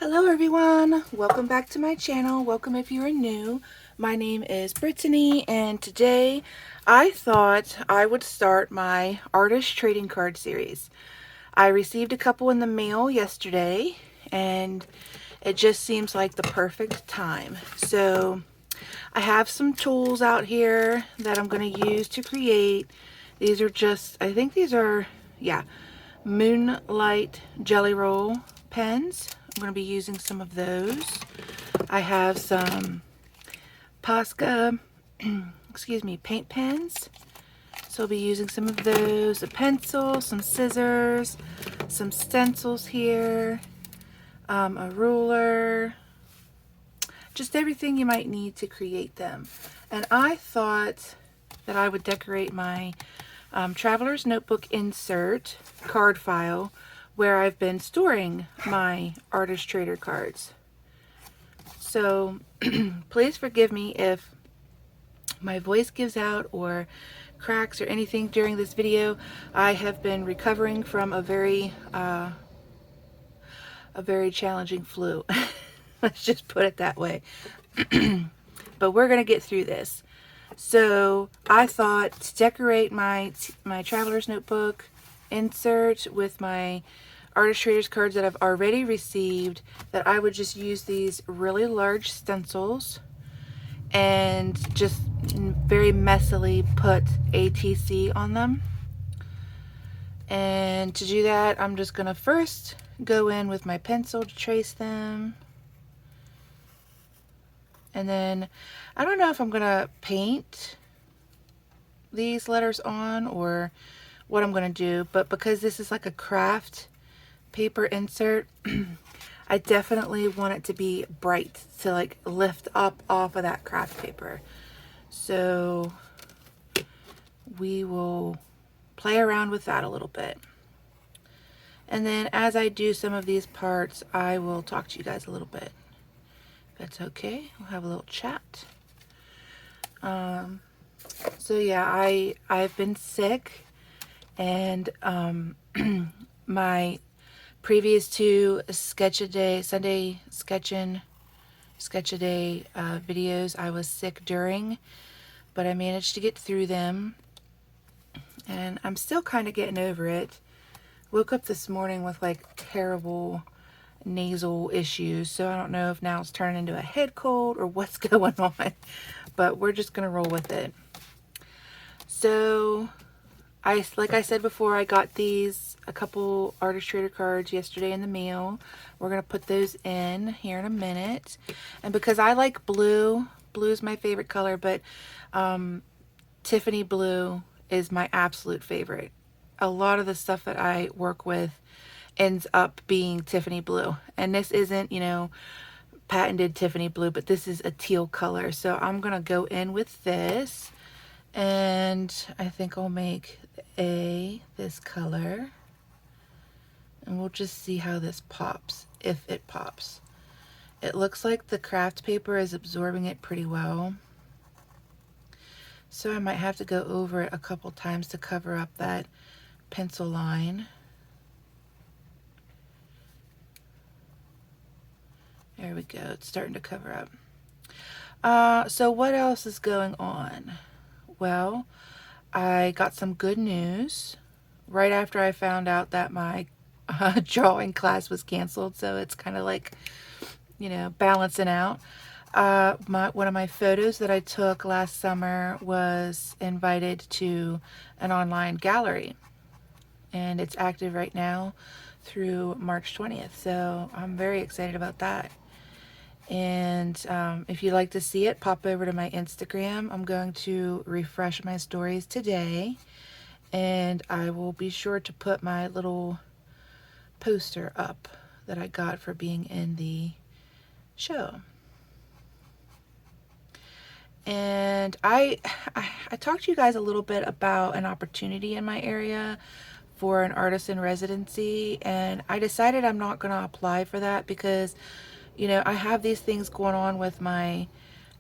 Hello everyone, welcome back to my channel. Welcome if you are new. My name is Brittany and today I thought I would start my artist trading card series. I received a couple in the mail yesterday and it just seems like the perfect time. So I have some tools out here that I'm going to use to create. These are just, I think these are, Moonlight Jelly Roll pens. I'm going to be using some of those. I have some Posca, paint pens. So I'll be using some of those, a pencil, some scissors, some stencils here, a ruler, just everything you might need to create them. And I thought that I would decorate my Traveler's Notebook insert card file where I've been storing my Artist Trader cards. So please forgive me if my voice gives out or cracks or anything during this video. I have been recovering from a very challenging flu. Let's just put it that way. But we're gonna get through this. So I thought to decorate my Traveler's Notebook insert with my Artist Traders cards that I've already received, that I would just use these really large stencils and just very messily put ATC on them. And to do that, I'm just gonna first go in with my pencil to trace them. And then I don't know if I'm gonna paint these letters on or what I'm gonna do, but because this is like a craft paper insert, I definitely want it to be bright to like lift up off of that craft paper. So we will play around with that a little bit. And then as I do some of these parts, I will talk to you guys a little bit. If that's okay, we'll have a little chat. So yeah, I've been sick, and my previous two Sunday sketch a day videos, I was sick during, but I managed to get through them, and I'm still kind of getting over it. Woke up this morning with like terrible nasal issues, so I don't know if now it's turning into a head cold or what's going on, but we're just gonna roll with it. So like I said before, I got a couple Artist Trader cards yesterday in the mail. We're gonna put those in here in a minute. And because I like blue is my favorite color, but Tiffany blue is my absolute favorite. A lot of the stuff that I work with ends up being Tiffany blue, and this isn't, patented Tiffany blue, but this is a teal color. So I'm gonna go in with this, and I think I'll make this color, and we'll just see how this pops, if it pops. It looks like the craft paper is absorbing it pretty well, so I might have to go over it a couple times to cover up that pencil line. There we go, it's starting to cover up. So what else is going on? Well, I got some good news right after I found out that my drawing class was canceled, so it's kind of like, balancing out. One of my photos that I took last summer was invited to an online gallery, and it's active right now through March 20th, so I'm very excited about that. And if you'd like to see it, pop over to my Instagram. I'm going to refresh my stories today, and I will be sure to put my little poster up that I got for being in the show. And I talked to you guys a little bit about an opportunity in my area for an artist in residency, and I decided I'm not going to apply for that because I have these things going on with my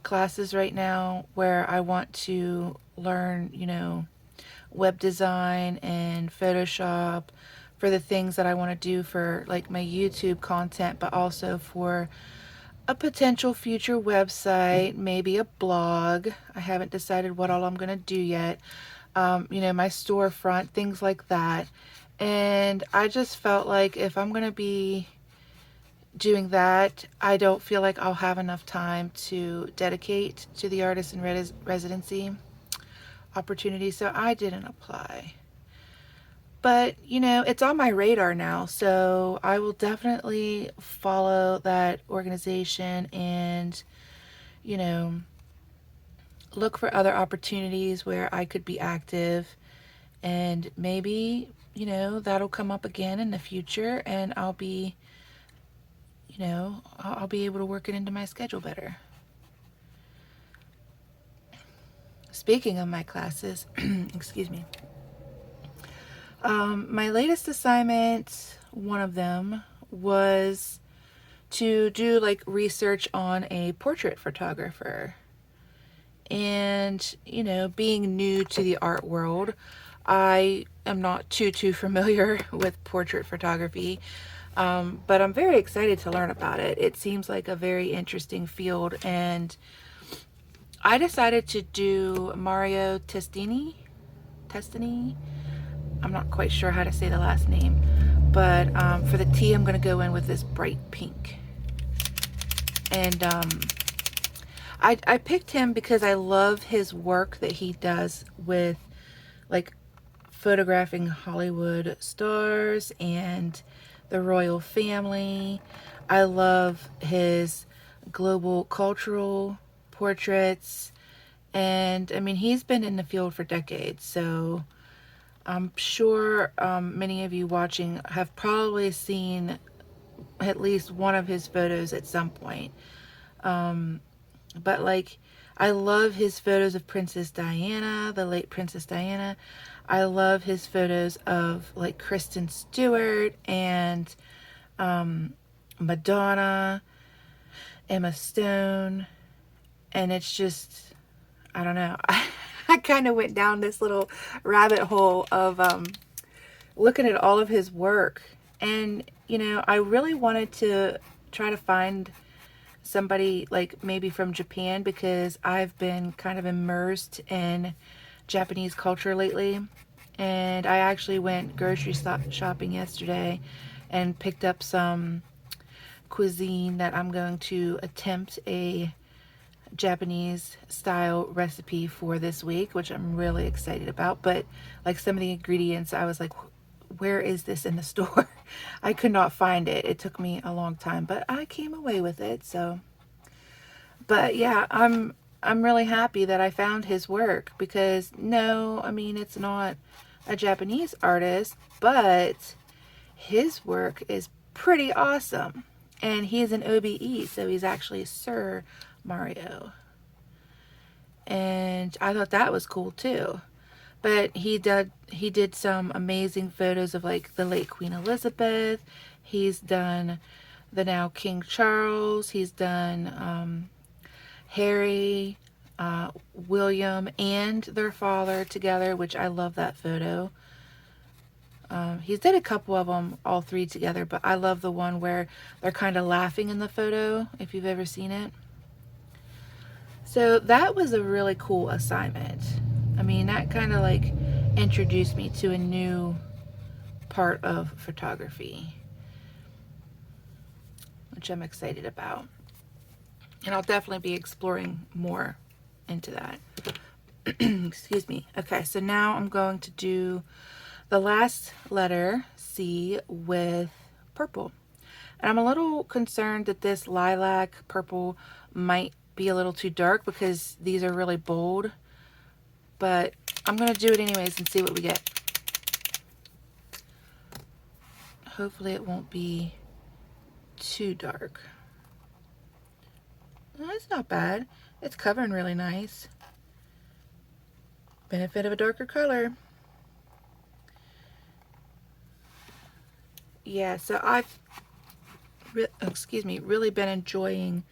classes right now where I want to learn, web design and Photoshop for the things that I want to do for like my YouTube content, but also for a potential future website, maybe a blog. I haven't decided what all I'm going to do yet. You know, my storefront, things like that. And I just felt like if I'm going to be doing that, I don't feel like I'll have enough time to dedicate to the artist in residency opportunity, so I didn't apply. But, you know, it's on my radar now, so I will definitely follow that organization and, you know, look for other opportunities where I could be active, and maybe, you know, that'll come up again in the future and I'll be, you know, I'll be able to work it into my schedule better. Speaking of my classes, excuse me. My latest assignment, one of them, was to do like research on a portrait photographer. And, you know, being new to the art world, I am not too familiar with portrait photography, but I'm very excited to learn about it. It seems like a very interesting field, and I decided to do Mario Testini. I'm not quite sure how to say the last name, but for the T, I'm going to go in with this bright pink. And I picked him because I love his work that he does with like photographing Hollywood stars and the royal family. I love his global cultural portraits, and I mean, he's been in the field for decades, so I'm sure many of you watching have probably seen at least one of his photos at some point. But like, I love his photos of Princess Diana, the late Princess Diana. I love his photos of like Kristen Stewart and Madonna, Emma Stone. And it's just, I don't know. I kind of went down this little rabbit hole of looking at all of his work. And, you know, I really wanted to try to find somebody like maybe from Japan, because I've been kind of immersed in Japanese culture lately. And I actually went grocery shopping yesterday and picked up some cuisine that I'm going to attempt a Japanese style recipe for this week, which I'm really excited about. But like, some of the ingredients, I was like, where is this in the store? I could not find it. It took me a long time, but I came away with it. So, but yeah, I'm really happy that I found his work, because no, I mean, it's not a Japanese artist, but his work is pretty awesome. And he's an OBE, so he's actually Sir Mario. And I thought that was cool too. But he did some amazing photos of like the late Queen Elizabeth. He's done the now King Charles. He's done Harry, William, and their father together, which I love that photo. He's did a couple of them, all three together, but I love the one where they're kind of laughing in the photo, if you've ever seen it. So that was a really cool assignment. I mean, that kind of like introduced me to a new part of photography, which I'm excited about. And I'll definitely be exploring more into that. Excuse me. Okay, so now I'm going to do the last letter, C, with purple. And I'm a little concerned that this lilac purple might be a little too dark, because these are really bold. But I'm going to do it anyways and see what we get. Hopefully it won't be too dark. Well, it's not bad. It's covering really nice. Benefit of a darker color. Yeah, so I've really been enjoying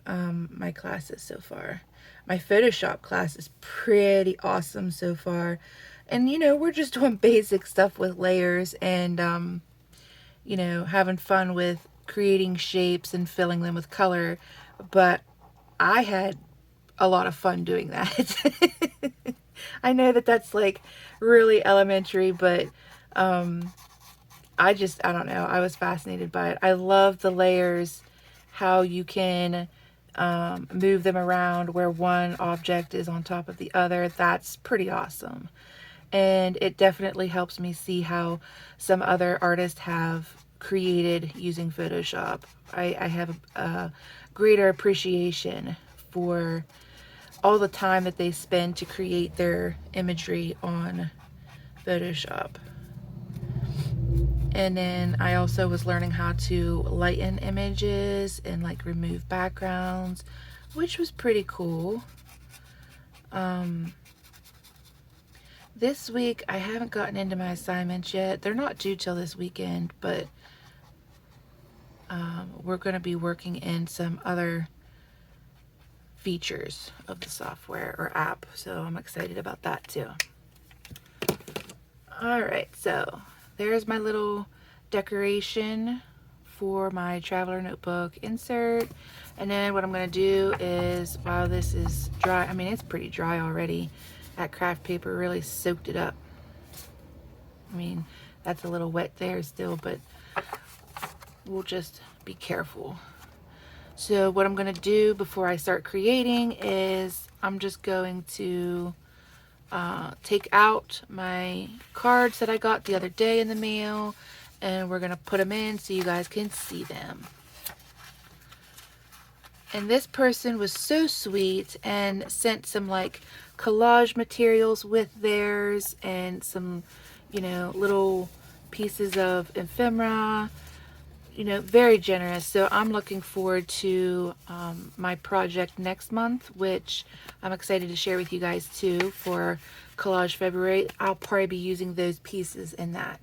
my classes so far. My Photoshop class is pretty awesome so far. And, you know, we're just doing basic stuff with layers and, you know, having fun with creating shapes and filling them with color. But I had a lot of fun doing that. I know that that's like really elementary, but I don't know. I was fascinated by it. I love the layers, how you can move them around where one object is on top of the other. That's pretty awesome. And it definitely helps me see how some other artists have created using Photoshop. I have a greater appreciation for all the time that they spend to create their imagery on Photoshop. And then I also was learning how to lighten images and like remove backgrounds, which was pretty cool. This week I haven't gotten into my assignments yet. They're not due till this weekend, but we're going to be working in some other features of the software or app, so I'm excited about that too. Alright, so there's my little decoration for my traveler notebook insert. And then what I'm going to do is, while this is dry, I mean it's pretty dry already, that craft paper really soaked it up. I mean, that's a little wet there still, but we'll just be careful. So what I'm going to do before I start creating is I'm just going to take out my cards that I got the other day in the mail, and we're going to put them in so you guys can see them. And this person was so sweet and sent some like collage materials with theirs and some, you know, little pieces of ephemera, you know, very generous. So I'm looking forward to my project next month, which I'm excited to share with you guys too for Collage February. I'll probably be using those pieces in that.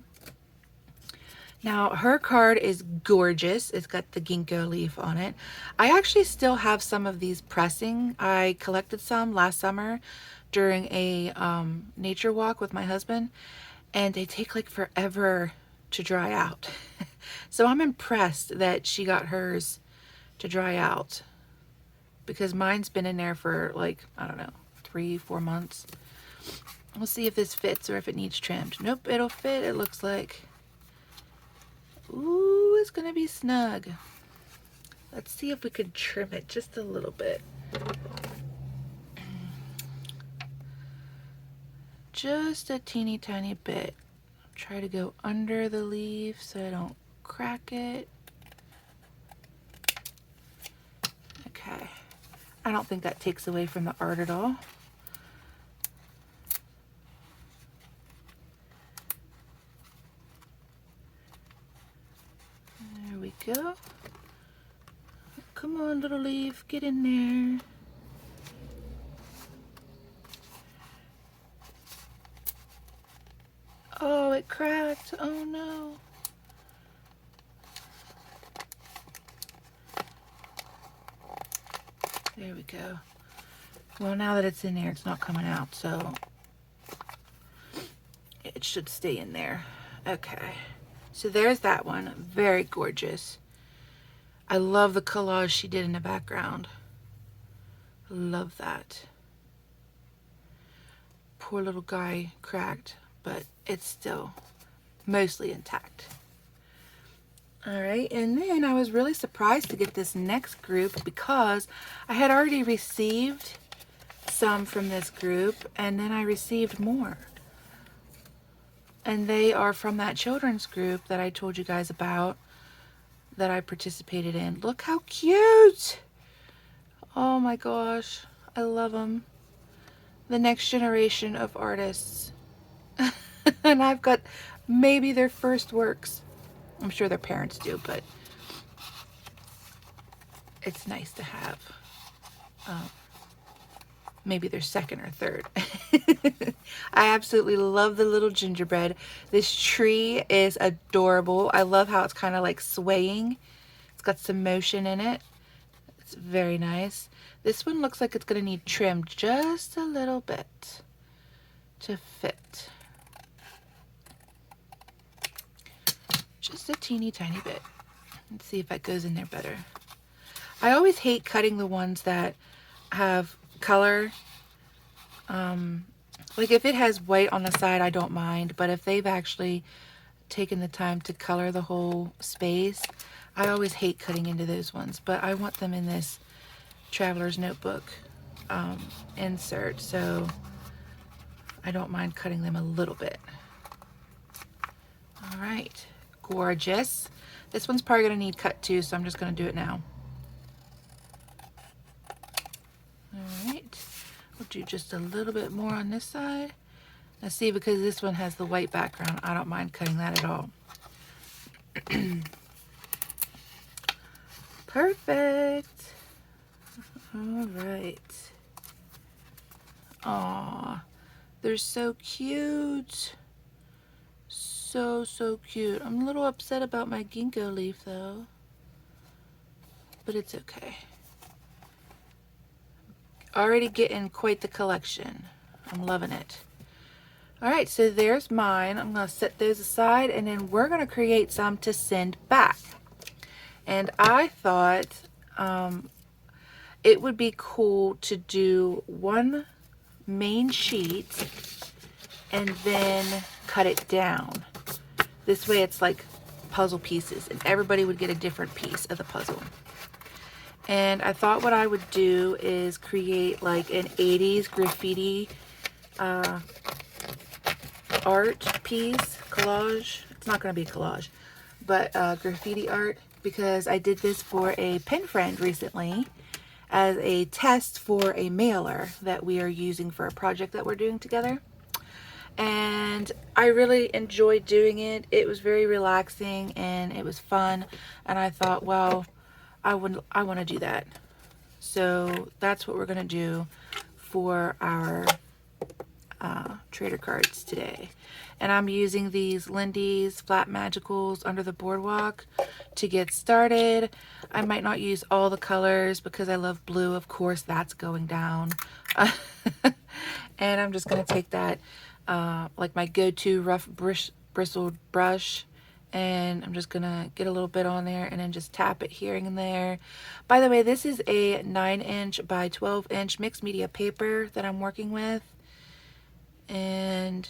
Now, her card is gorgeous. It's got the ginkgo leaf on it. I actually still have some of these pressing. I collected some last summer during a nature walk with my husband, and they take like forever to dry out. So I'm impressed that she got hers to dry out, because mine's been in there for like, I don't know, 3-4 months. We'll see if this fits or if it needs trimmed. Nope, it'll fit, it looks like. Ooh, it's gonna be snug. Let's see if we could trim it just a little bit. Just a teeny tiny bit. Try to go under the leaf so I don't crack it. Okay. I don't think that takes away from the art at all. There we go. Come on, little leaf, get in there. Oh, it cracked. Oh no. There we go. Well, now that it's in there, it's not coming out, so it should stay in there. Okay. So there's that one. Very gorgeous. I love the collage she did in the background. Love that. Poor little guy cracked, but it's still mostly intact. All right, and then I was really surprised to get this next group because I had already received some from this group, and then I received more. And they are from that children's group that I told you guys about that I participated in. Look how cute! Oh my gosh, I love them. The next generation of artists. And I've got maybe their first works. I'm sure their parents do, but it's nice to have maybe their second or third. I absolutely love the little gingerbread. This tree is adorable. I love how it's kind of like swaying. It's got some motion in it. It's very nice. This one looks like it's going to need trimmed just a little bit. to fit. Just a teeny tiny bit. Let's see if that goes in there better. I always hate cutting the ones that have color. Like if it has white on the side, I don't mind, but if they've actually taken the time to color the whole space, I always hate cutting into those ones, but I want them in this traveler's notebook insert, so I don't mind cutting them a little bit. All right, gorgeous. This one's probably gonna need cut too, so I'm just gonna do it now. All right, we'll do just a little bit more on this side. Now see, because this one has the white background, I don't mind cutting that at all. Perfect. All right. Aw, they're so cute. So cute. I'm a little upset about my ginkgo leaf though, but it's okay. Already getting quite the collection. I'm loving it. All right, so there's mine. I'm gonna set those aside and then we're gonna create some to send back. And I thought it would be cool to do one main sheet and then cut it down. This way it's like puzzle pieces and everybody would get a different piece of the puzzle. And I thought what I would do is create like an 80s graffiti art piece, collage. It's not going to be a collage, but graffiti art, because I did this for a pen friend recently as a test for a mailer that we are using for a project that we're doing together. And I really enjoyed doing it. It was very relaxing and it was fun. And I thought, well, I want to do that. So that's what we're going to do for our trader cards today. And I'm using these Lindy's Flat Magicals Under the Boardwalk to get started. I might not use all the colors because I love blue. Of course, that's going down. And I'm just going to take that like my go-to rough bristled brush, and I'm just gonna get a little bit on there and then just tap it here and there. By the way, this is a 9" by 12" mixed media paper that I'm working with, and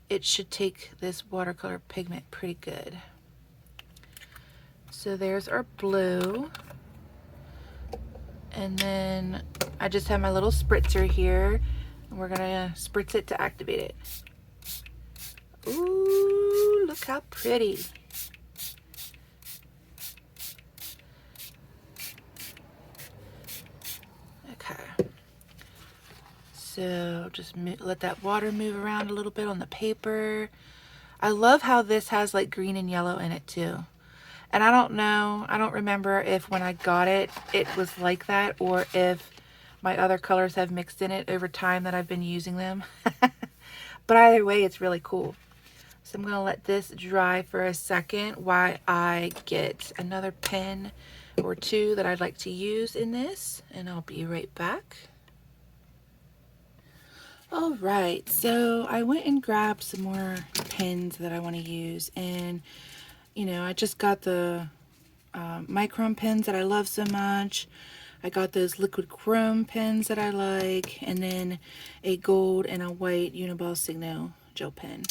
it should take this watercolor pigment pretty good. So there's our blue, and then I just have my little spritzer here. We're gonna spritz it to activate it. Ooh, look how pretty. Okay. So just let that water move around a little bit on the paper. I love how this has like green and yellow in it too. And I don't know, I don't remember if when I got it, it was like that, or if my other colors have mixed in it over time that I've been using them. But either way, it's really cool. So I'm going to let this dry for a second while I get another pen or two that I'd like to use in this, and I'll be right back. All right, so I went and grabbed some more pens that I want to use, and you know, I just got the micron pens that I love so much. I got those liquid chrome pens that I like, and then a gold and a white Uniball Signo gel pen.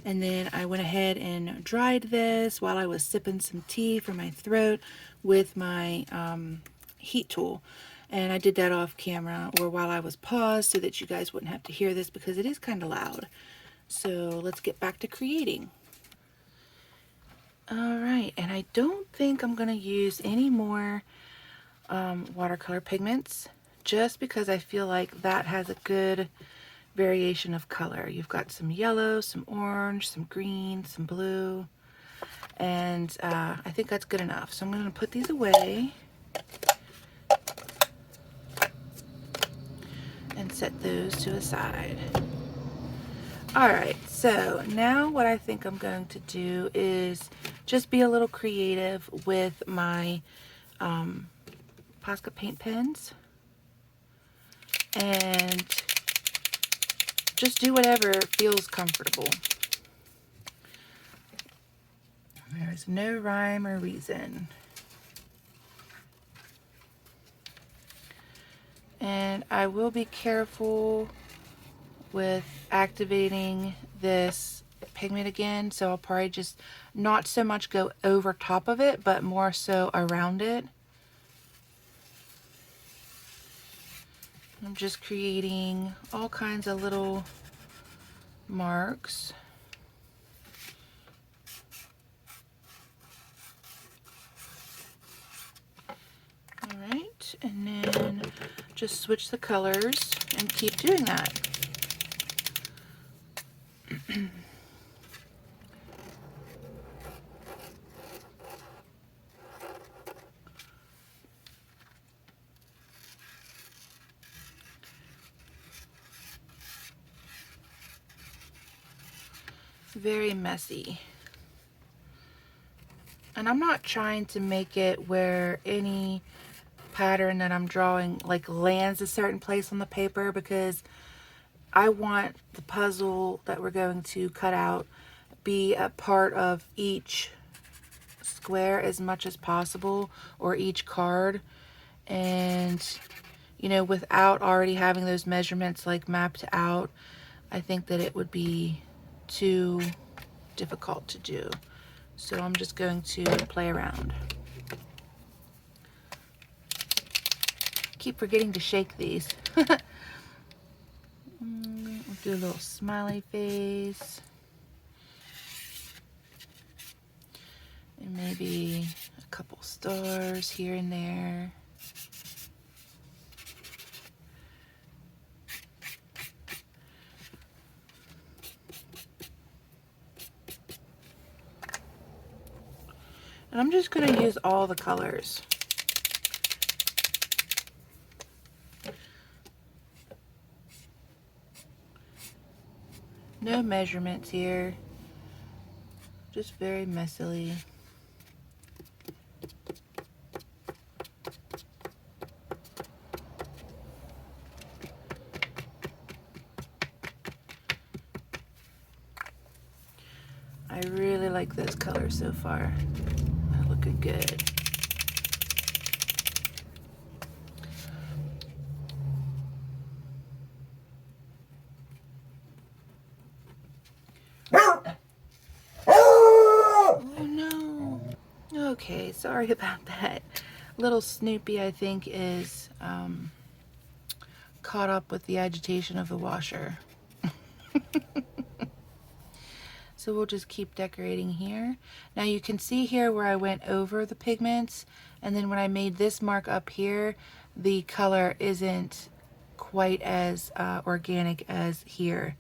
And then I went ahead and dried this while I was sipping some tea for my throat with my heat tool. And I did that off camera, or while I was paused, so that you guys wouldn't have to hear this because it is kind of loud. So let's get back to creating. All right, and I don't think I'm going to use any more watercolor pigments, just because I feel like that has a good variation of color. You've got some yellow, some orange, some green, some blue, and I think that's good enough. So I'm going to put these away and set those to the side. All right, so now what I think I'm going to do is just be a little creative with my Posca paint pens. And just do whatever feels comfortable. There's no rhyme or reason. And I will be careful with activating this pigment again, so I'll probably just not so much go over top of it, but more so around it. I'm just creating all kinds of little marks. All right, and then just switch the colors and keep doing that. Very messy. And I'm not trying to make it where any pattern that I'm drawing like lands a certain place on the paper, because I want the puzzle that we're going to cut out be a part of each square as much as possible, or each card. And you know, without already having those measurements like mapped out, I think that it would be too difficult to do. So I'm just going to play around. Keep forgetting to shake these. We'll do a little smiley face. And maybe a couple stars here and there. And I'm just going to use all the colors. No measurements here. Just very messily. I really like those colors so far. They're looking good. Oh no. Okay, sorry about that. Little Snoopy, I think, is caught up with the agitation of the washer. So we'll just keep decorating here. Now you can see here where I went over the pigments, and then when I made this mark up here, the color isn't quite as organic as here,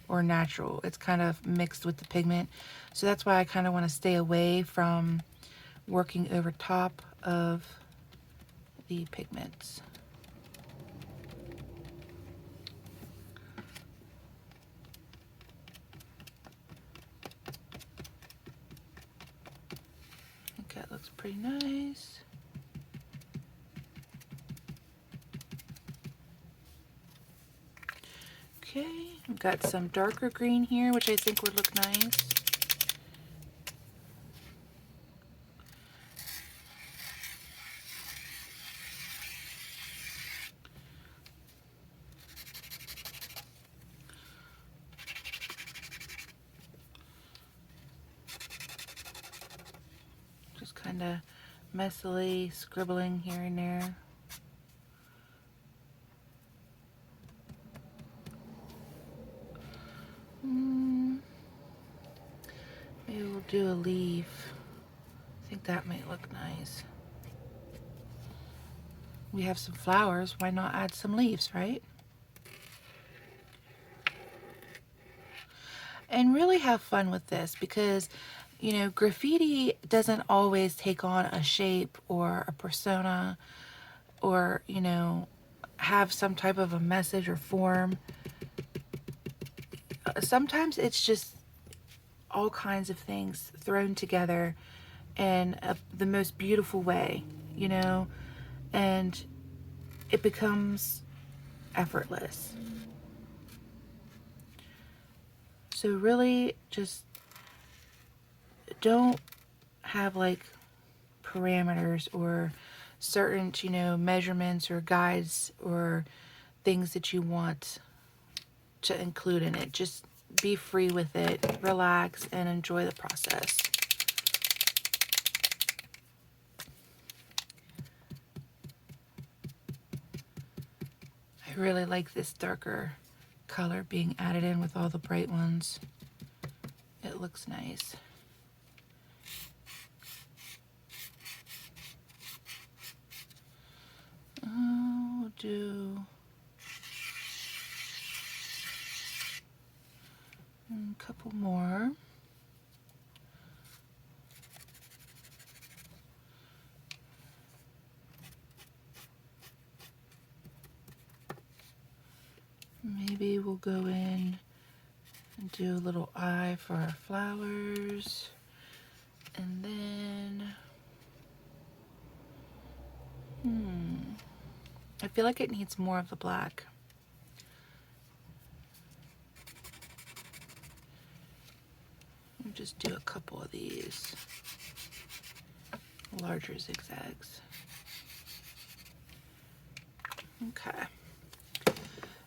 or natural. It's kind of mixed with the pigment. So that's why I kind of want to stay away from working over top of the pigments. That looks pretty nice. Okay, I've got some darker green here, which I think would look nice. Just kind of messily scribbling here and there. Maybe we'll do a leaf. I think that might look nice. We have some flowers, why not add some leaves, right? And really have fun with this, because you know, graffiti doesn't always take on a shape or a persona, or you know, have some type of a message or form. Sometimes it's just all kinds of things thrown together in the most beautiful way, you know, and it becomes effortless. So really just don't have like parameters or certain, you know, measurements or guides or things that you want to include in it. Just be free with it, relax, and enjoy the process. I really like this darker color being added in with all the bright ones. It looks nice. We'll do a couple more. Maybe we'll go in and do a little eye for our flowers. And then, I feel like it needs more of the black. I'll just do a couple of these larger zigzags. Okay.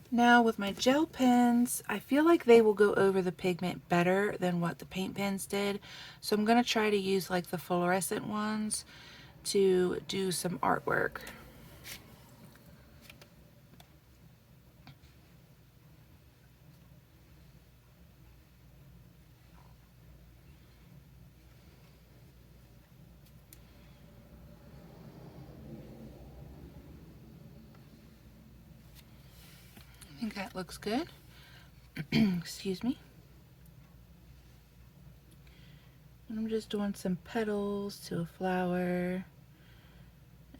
Now with my gel pens, I feel like they will go over the pigment better than what the paint pens did. So I'm going to try to use like the fluorescent ones to do some artwork. I think that looks good. Excuse me. And I'm just doing some petals to a flower.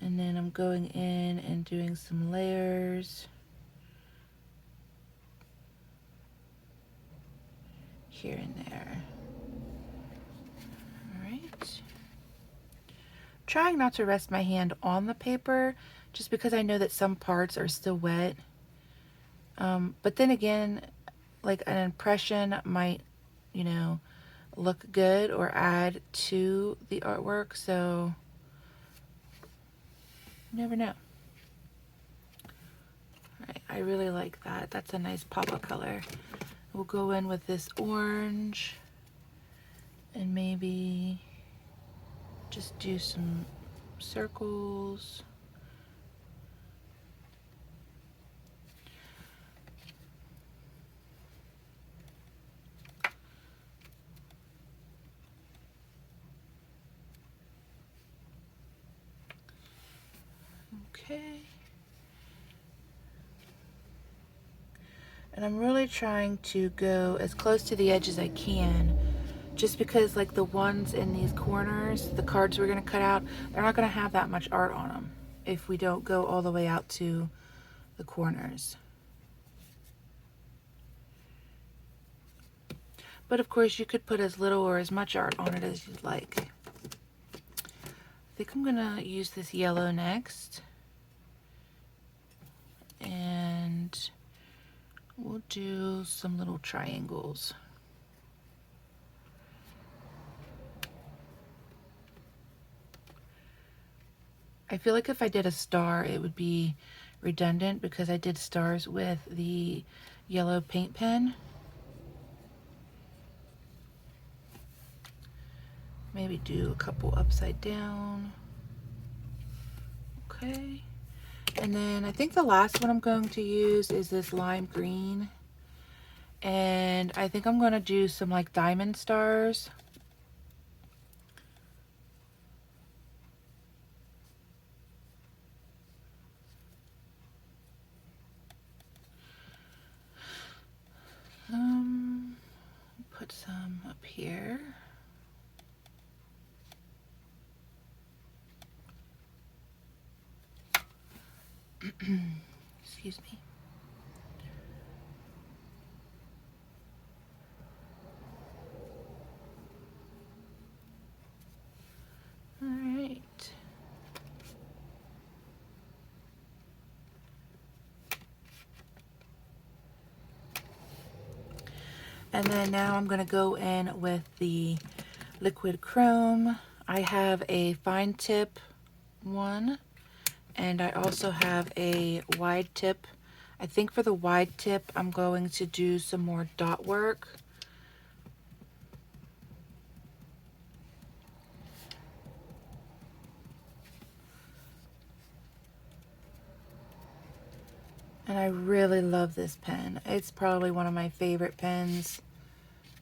And then I'm going in and doing some layers here and there. All right. Trying not to rest my hand on the paper just because I know that some parts are still wet. But then again, like an impression might, you know, look good or add to the artwork, so you never know. All right, I really like that. That's a nice pop of color. We'll go in with this orange and maybe just do some circles. Okay. And I'm really trying to go as close to the edge as I can, just because like the ones in these corners, the cards we're going to cut out, they're not going to have that much art on them if we don't go all the way out to the corners. But of course you could put as little or as much art on it as you'd like. I think I'm going to use this yellow next. And we'll do some little triangles. I feel like if I did a star, it would be redundant because I did stars with the yellow paint pen. Maybe do a couple upside down. Okay. And then I think the last one I'm going to use is this lime green. And I think I'm going to do some like diamond stars. Put some up here. Excuse me. All right. And then now I'm going to go in with the liquid chrome. I have a fine tip one, and I also have a wide tip. I think for the wide tip, I'm going to do some more dot work. And I really love this pen. It's probably one of my favorite pens.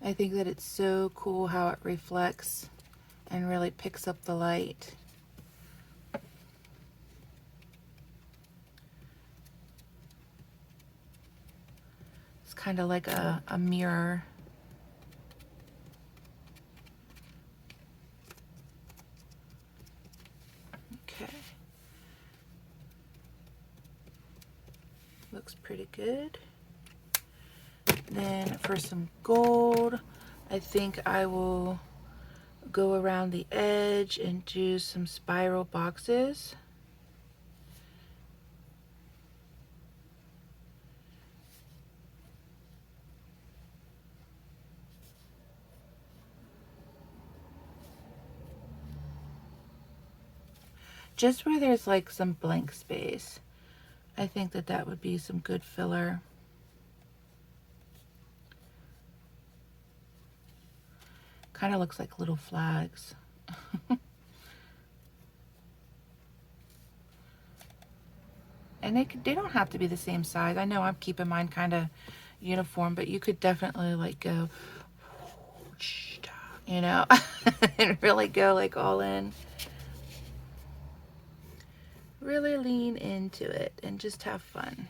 I think that it's so cool how it reflects and really picks up the light. It's kind of like a mirror. Okay. Looks pretty good. Then for some gold, I think I will go around the edge and do some spiral boxes. Just where there's like some blank space. I think that that would be some good filler. Kind of looks like little flags. And they don't have to be the same size. I know I'm keeping mine kind of uniform, but you could definitely like go, you know, and really go like all in. Really lean into it and just have fun.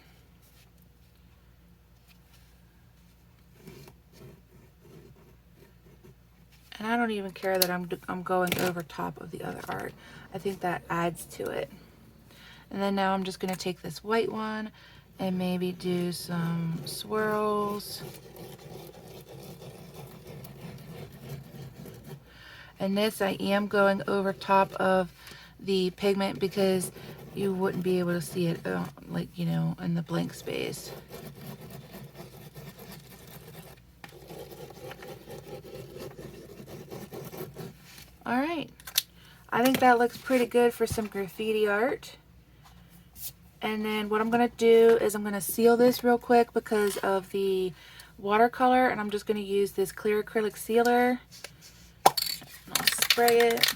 And I don't even care that I'm going over top of the other art. I think that adds to it. And then now I'm just going to take this white one and maybe do some swirls. And this I am going over top of the pigment because you wouldn't be able to see it like, you know, in the blank space. All right, I think that looks pretty good for some graffiti art. And then what I'm gonna do is I'm gonna seal this real quick because of the watercolor, and I'm just gonna use this clear acrylic sealer. And I'll spray it.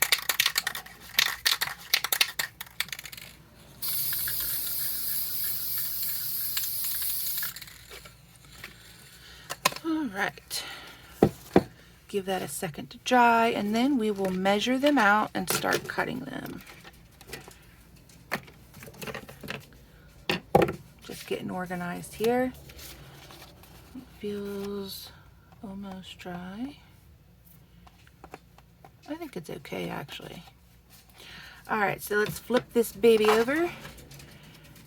All right. Give that a second to dry, and then we will measure them out and start cutting them. Just getting organized here. It feels almost dry. I think it's okay actually. All right, so let's flip this baby over.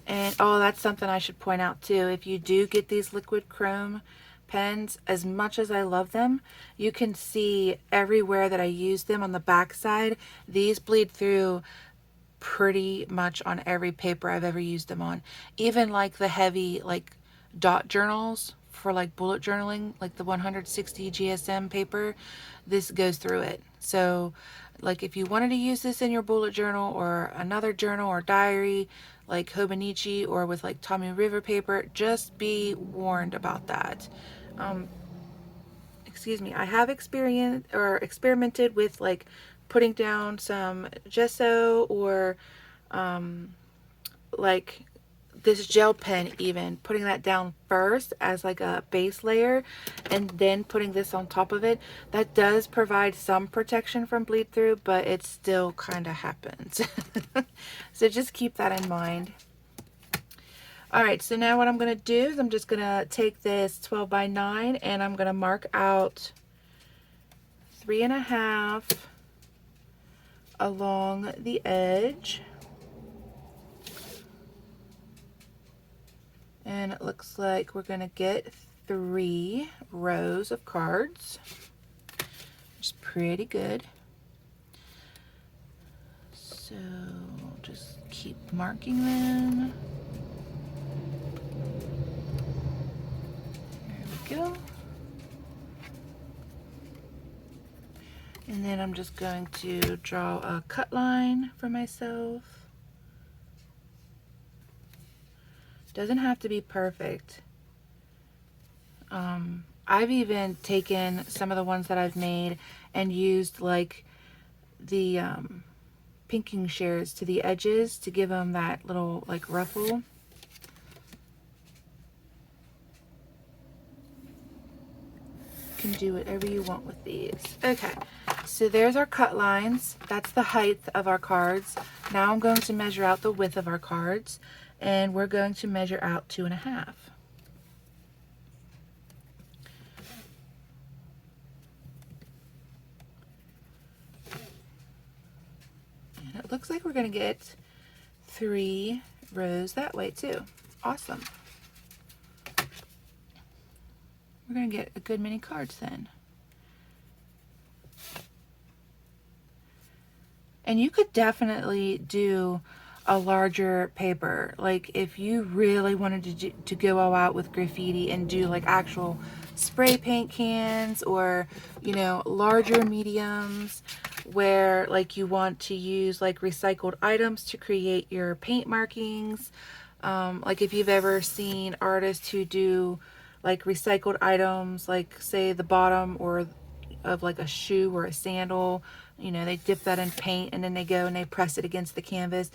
And oh, that's something I should point out too. If you do get these liquid chrome pens, as much as I love them, you can see everywhere that I use them on the back side, these bleed through pretty much on every paper I've ever used them on. Even like the heavy like dot journals for like bullet journaling, like the 160 GSM paper, this goes through it. So like if you wanted to use this in your bullet journal or another journal or diary like Hobonichi or with like Tommy River paper, just be warned about that. Excuse me, I have experimented with like putting down some gesso or like this gel pen, even putting that down first as like a base layer and then putting this on top of it. That does provide some protection from bleed through, but it still kind of happens. So just keep that in mind. All right, so now what I'm going to do is I'm just going to take this 12 by 9 and I'm going to mark out 3.5 along the edge. And it looks like we're going to get 3 rows of cards, which is pretty good. So just keep marking them. There we go. And I'm just going to draw a cut line for myself. Doesn't have to be perfect. I've even taken some of the ones that I've made and used like the pinking shears to the edges to give them that little like ruffle. You can do whatever you want with these. Okay, so there's our cut lines. That's the height of our cards. Now I'm going to measure out the width of our cards, and we're going to measure out 2.5. And it looks like we're going to get 3 rows that way too. Awesome. We're going to get a good many cards then. And you could definitely do a larger paper. Like if you really wanted to go all out with graffiti and do like actual spray paint cans, or you know, larger mediums where like you want to use like recycled items to create your paint markings. Like if you've ever seen artists who do like recycled items, like say the bottom or of like a shoe or a sandal, you know, they dip that in paint and then they go and they press it against the canvas.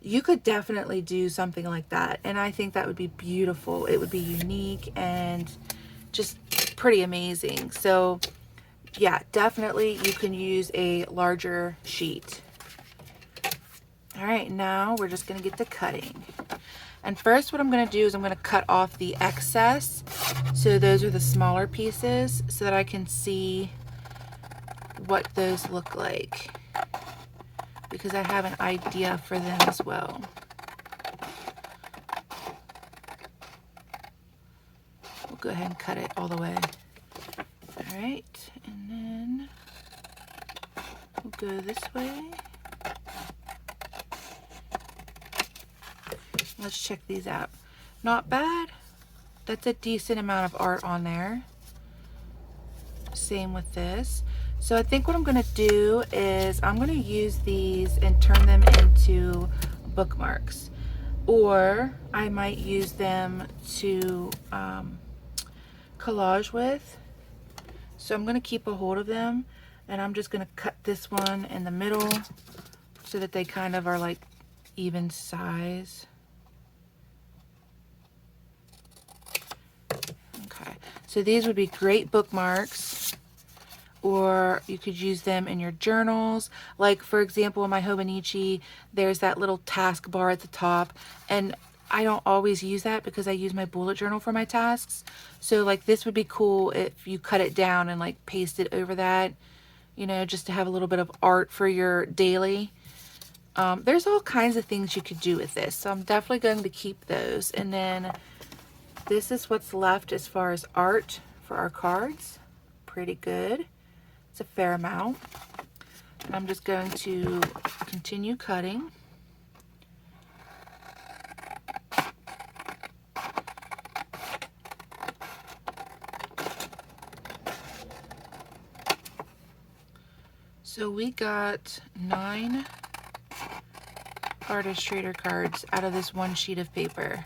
You could definitely do something like that, and I think that would be beautiful. It would be unique and just pretty amazing. So yeah, definitely you can use a larger sheet. All right, now we're just gonna get to cutting. And first what I'm gonna do is I'm gonna cut off the excess. So those are the smaller pieces so that I can see what those look like, because I have an idea for them as well. We'll go ahead and cut it all the way. All right, and then we'll go this way. Let's check these out. Not bad. That's a decent amount of art on there. Same with this. So I think what I'm going to do is I'm going to use these and turn them into bookmarks, or I might use them to collage with. So I'm going to keep a hold of them, and I'm just going to cut this one in the middle so that they kind of are like even size. Okay, so these would be great bookmarks, or you could use them in your journals. Like for example, in my Hobonichi, there's that little task bar at the top, and I don't always use that because I use my bullet journal for my tasks. So like this would be cool if you cut it down and like paste it over that, you know, just to have a little bit of art for your daily. There's all kinds of things you could do with this, so I'm definitely going to keep those. And then this is what's left as far as art for our cards. Pretty good. It's a fair amount. And I'm just going to continue cutting. So we got 9 Artist Trader cards out of this one sheet of paper,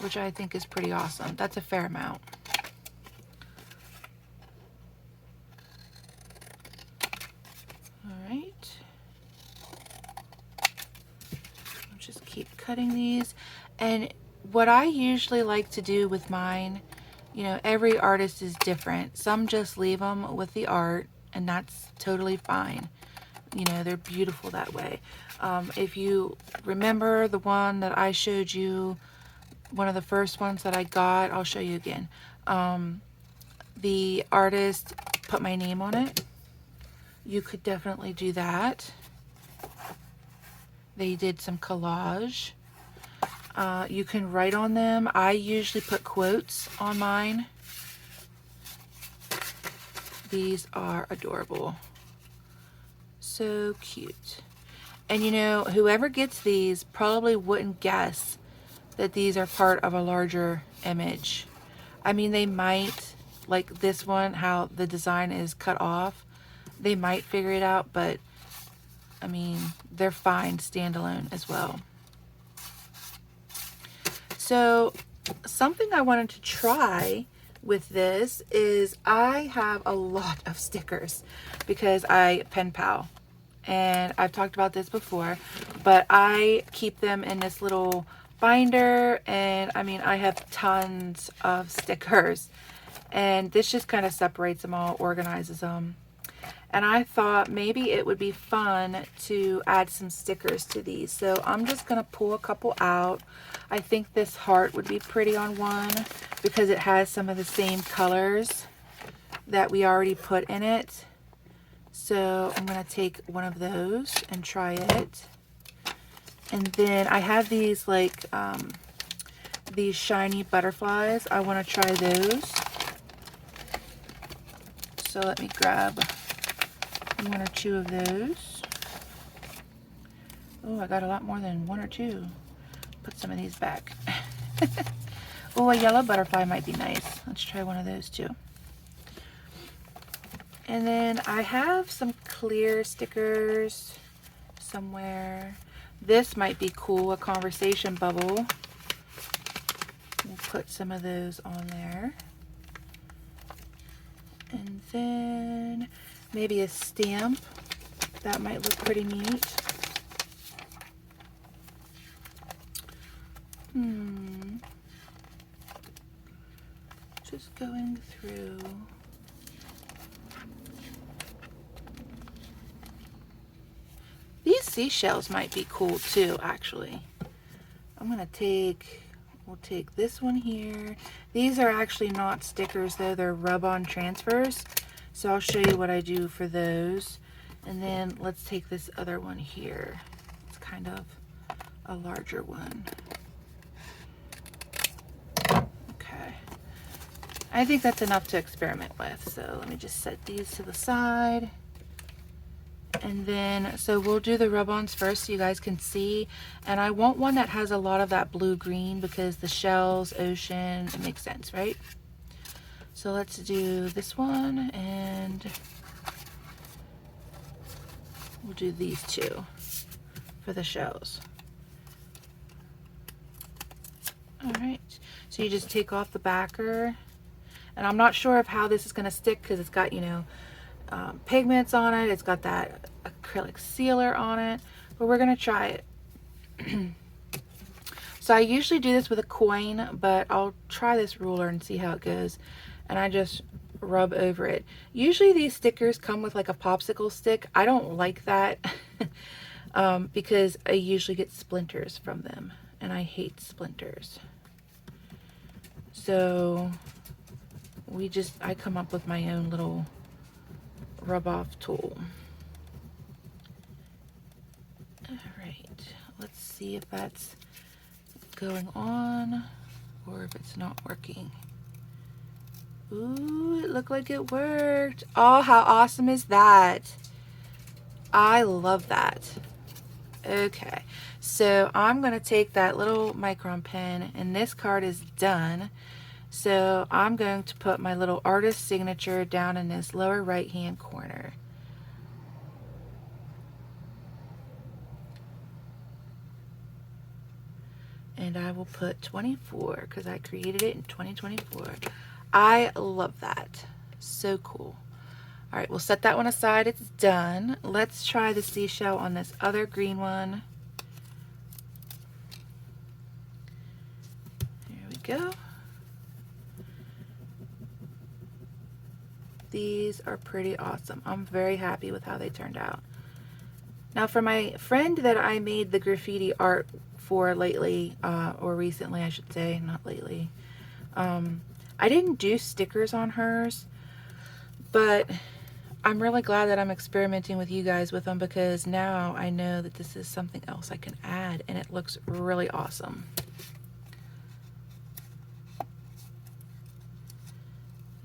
which I think is pretty awesome. That's a fair amount. All right. I'll just keep cutting these. And what I usually like to do with mine, you know, every artist is different. Some just leave them with the art, and that's totally fine. You know, they're beautiful that way. If you remember the one that I showed you, one of the first ones that I got, I'll show you again. The artist put my name on it. You could definitely do that. They did some collage. You can write on them. I usually put quotes on mine. These are adorable. So cute. And you know, whoever gets these probably wouldn't guess that these are part of a larger image. I mean, they might, like this one, how the design is cut off, they might figure it out, but I mean, they're fine standalone as well. So something I wanted to try with this is I have a lot of stickers because I pen pal, and I've talked about this before, but I keep them in this little binder, and I mean, I have tons of stickers, and this just kind of separates them all, organizes them. And I thought maybe it would be fun to add some stickers to these. So I'm just going to pull a couple out. I think this heart would be pretty on one because it has some of the same colors that we already put in it. So I'm going to take one of those and try it. And then I have these like these shiny butterflies. I want to try those. So let me grab one or two of those. Oh, I got a lot more than one or two. Put some of these back. Oh, a yellow butterfly might be nice. Let's try one of those too. And then I have some clear stickers somewhere. This might be cool, a conversation bubble. We'll put some of those on there. And then maybe a stamp. That might look pretty neat. Just going through. These seashells might be cool too, actually. I'm gonna we'll take this one here. These are actually not stickers though, they're rub-on transfers. So I'll show you what I do for those. And then let's take this other one here. It's kind of a larger one. Okay. I think that's enough to experiment with. So let me just set these to the side. And then, so we'll do the rub-ons first so you guys can see. And I want one that has a lot of that blue-green because the shells, ocean, it makes sense, right? So let's do this one, and we'll do these two for the shells. All right, so you just take off the backer. And I'm not sure of how this is going to stick because it's got, you know, pigments on it. It's got that acrylic sealer on it, but we're going to try it. So I usually do this with a coin, but I'll try this ruler and see how it goes. And I just rub over it. Usually these stickers come with like a popsicle stick. I don't like that because I usually get splinters from them, and I hate splinters. So I come up with my own little rub-off tool. All right, let's see if that's going on or if it's not working. Ooh, it looked like it worked. Oh, how awesome is that? I love that. Okay, so I'm going to take that little micron pen, and this card is done. So I'm going to put my little artist signature down in this lower right hand corner. And I will put 24 because I created it in 2024. I love that. So cool. All right, we'll set that one aside. It's done. Let's try the seashell on this other green one. Here we go. These are pretty awesome. I'm very happy with how they turned out. Now for my friend that I made the graffiti art for lately, or recently I should say, not lately, I didn't do stickers on hers, but I'm really glad that I'm experimenting with you guys with them because now I know that this is something else I can add, and it looks really awesome.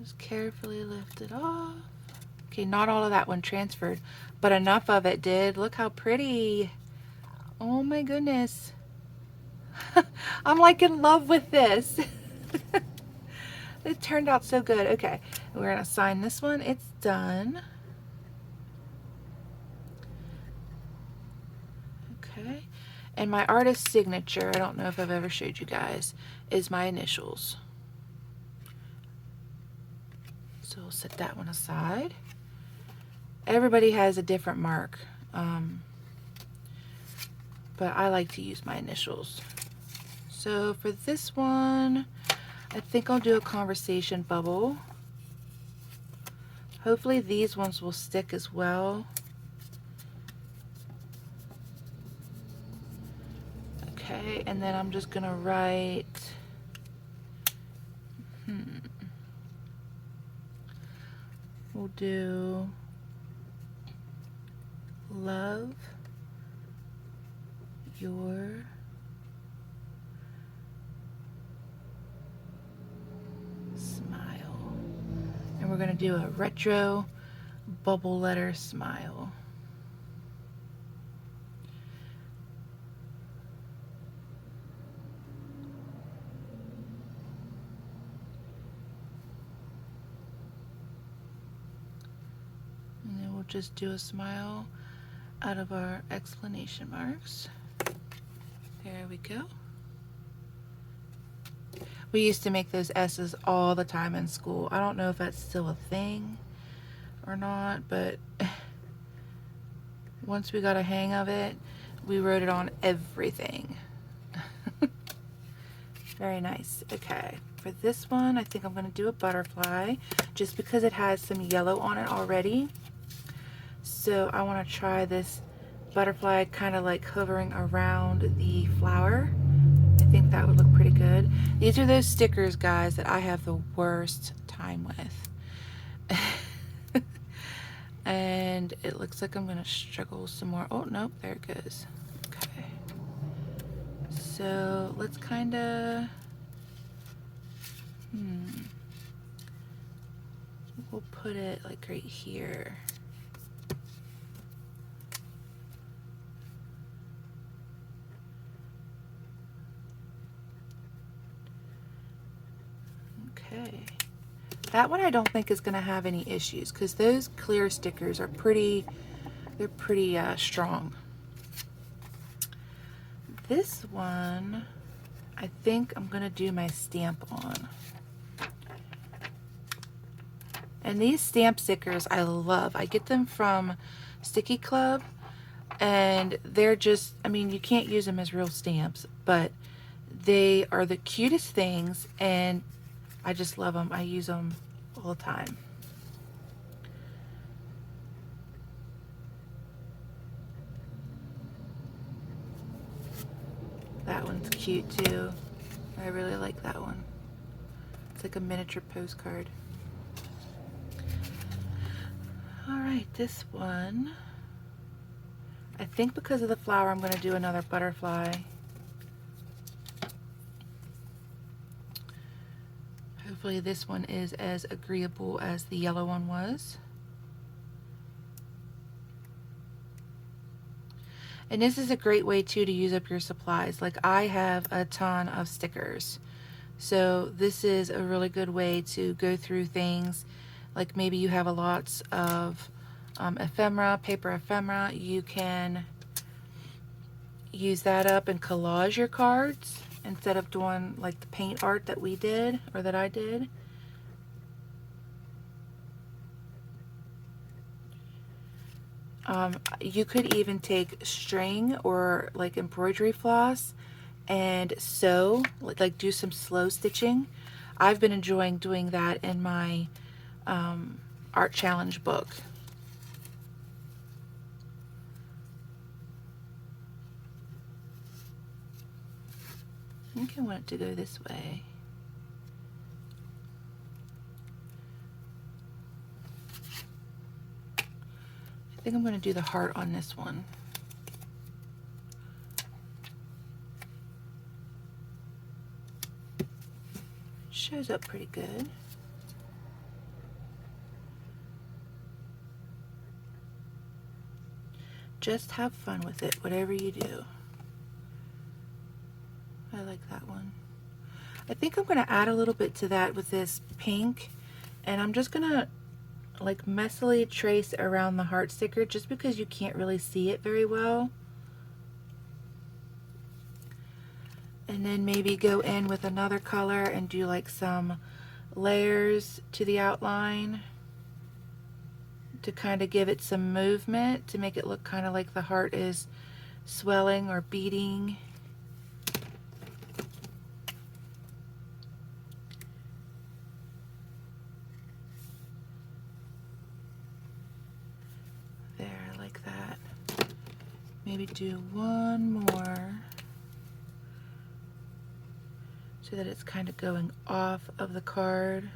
Just carefully lift it off. Okay, not all of that one transferred, but enough of it did. Look how pretty. Oh my goodness. I'm like in love with this. It turned out so good. Okay, we're gonna sign this one. It's done. Okay, and my artist signature, I don't know if I've ever showed you guys, is my initials. So we'll set that one aside. Everybody has a different mark, but I like to use my initials. So for this one, I think I'll do a conversation bubble. Hopefully these ones will stick as well. Okay, and then I'm just gonna write, we'll do love your smile. And we're gonna do a retro bubble letter smile. And then we'll just do a smile out of our exclamation marks. There we go. We used to make those S's all the time in school. I don't know if that's still a thing or not, but once we got a hang of it, we wrote it on everything. Very nice. Okay, for this one, I think I'm gonna do a butterfly just because it has some yellow on it already. So I wanna try this butterfly kind of like hovering around the flower. I think that would look pretty good. These are those stickers, guys, that I have the worst time with. And it looks like I'm gonna struggle some more. Oh, nope, there it goes. Okay. So let's kind of, we'll put it like right here. Okay. That one I don't think is going to have any issues because those clear stickers are pretty, they're pretty strong. This one, I think I'm going to do my stamp on. And these stamp stickers I love. I get them from Sticky Club and they're just, I mean, you can't use them as real stamps, but they are the cutest things and I just love them. I use them all the time. That one's cute too. I really like that one. It's like a miniature postcard. All right, this one, I think because of the flower, I'm going to do another butterfly. Hopefully this one is as agreeable as the yellow one was. And this is a great way too to use up your supplies. Like I have a ton of stickers. So this is a really good way to go through things. Like maybe you have a lots of ephemera, paper ephemera. You can use that up and collage your cards instead of doing like the paint art that we did or that I did. You could even take string or like embroidery floss and sew, like do some slow stitching. I've been enjoying doing that in my art challenge book. I think I want it to go this way. I think I'm going to do the heart on this one. Shows up pretty good. Just have fun with it, whatever you do. I like that one. I think I'm going to add a little bit to that with this pink, and I'm just going to like messily trace around the heart sticker just because you can't really see it very well. And then maybe go in with another color and do like some layers to the outline to kind of give it some movement, to make it look kind of like the heart is swelling or beating. There, like that. Maybe do one more so that it's kind of going off of the card.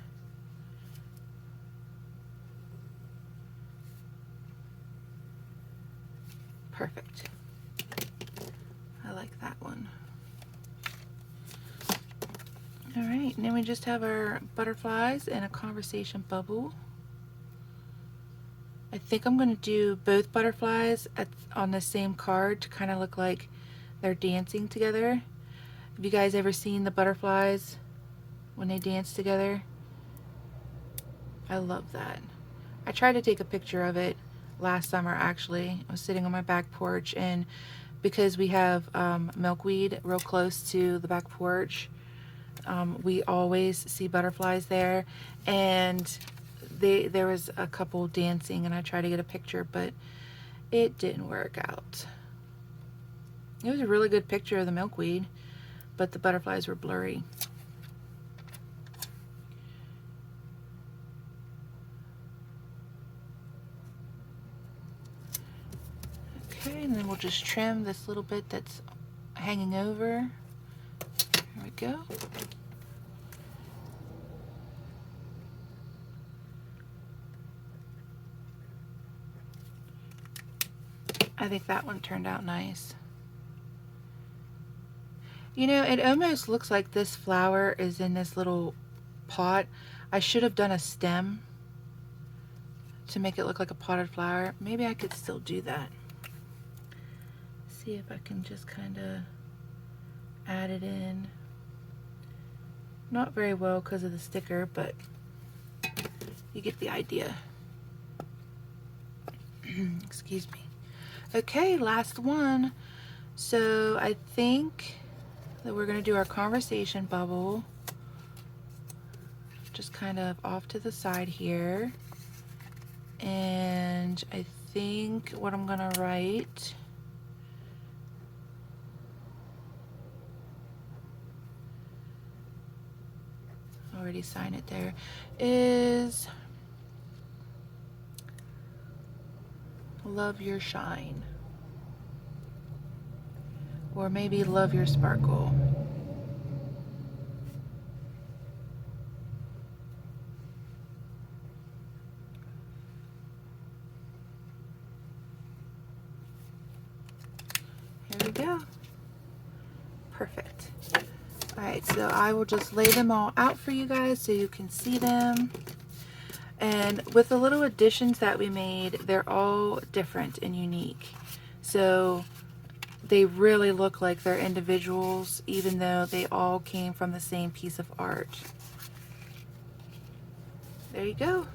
Perfect. I like that one. All right, and then we just have our butterflies and a conversation bubble. I think I'm going to do both butterflies on the same card to kind of look like they're dancing together. Have you guys ever seen the butterflies when they dance together? I love that. I tried to take a picture of it last summer actually. I was sitting on my back porch, and because we have milkweed real close to the back porch, we always see butterflies there, and there was a couple dancing, and I tried to get a picture, but it didn't work out. It was a really good picture of the milkweed, but the butterflies were blurry. Okay, and then we'll just trim this little bit that's hanging over. There we go. I think that one turned out nice. You know, it almost looks like this flower is in this little pot. I should have done a stem to make it look like a potted flower. Maybe I could still do that. See if I can just kind of add it in. Not very well because of the sticker, but you get the idea. Excuse me. Okay, last one. So I think that we're going to do our conversation bubble just kind of off to the side here. And I think what I'm going to write already sign it there is love your shine, or maybe love your sparkle. Here we go. Perfect. All right, so I will just lay them all out for you guys so you can see them. And with the little additions that we made, they're all different and unique. So they really look like they're individuals, even though they all came from the same piece of art. There you go.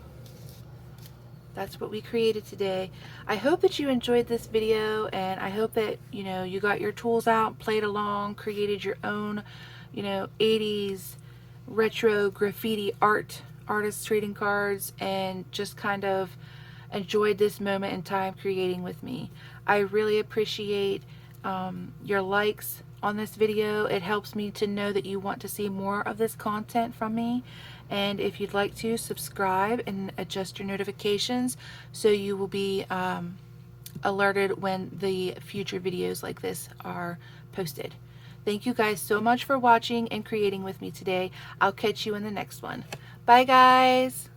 That's what we created today. I hope that you enjoyed this video, and I hope that, you know, you got your tools out, played along, created your own, you know, 80s retro graffiti artist trading cards, and just kind of enjoyed this moment in time creating with me. I really appreciate your likes on this video. It helps me to know that you want to see more of this content from me. And if you'd like to, subscribe and adjust your notifications so you will be alerted when the future videos like this are posted. Thank you guys so much for watching and creating with me today. I'll catch you in the next one. Bye guys!